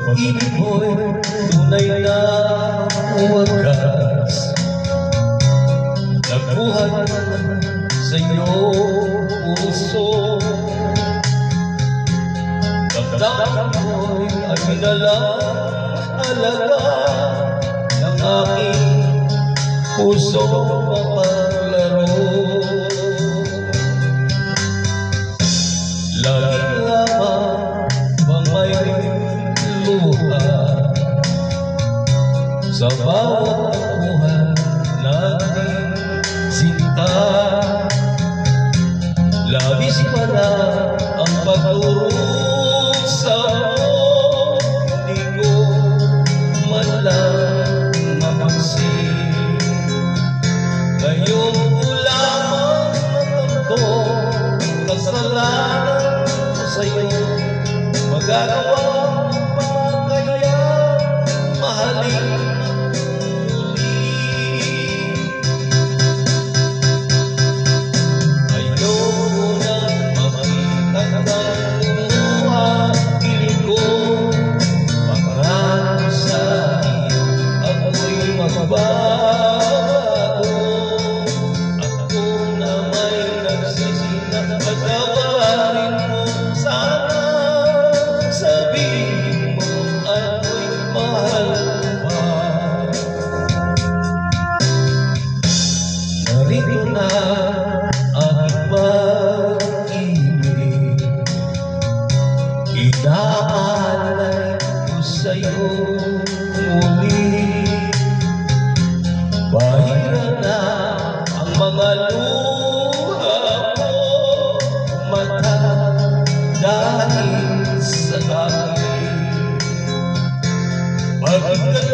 pag-ibig mo'y tunay na wagas. Nagbuhat sa iyong puso, damdamin mo'y ay pinalaalaga ng aking puso mapaglaro. Lagi lamang bang may luha sa bawat buhay natin sinta? Labis pa na ang pagturog sa mo, hindi ko man lang mapansin. Ngayon ko lamang natanto kasalanan ko sa'yo. Magagawa pa kaya mahalin muli? Ayoko na makita ng lumuha piling ko. Para sa'kin ako'y magbabago. Ako na may nagsisinang pagkabarin mo. Sana sabihin mo ako'y mahal pa. Narito na aking pag-ibig, inaalay ko sa'yo muli. Bahira na ang mga luha mo, mata dahil sa akin. Pagkat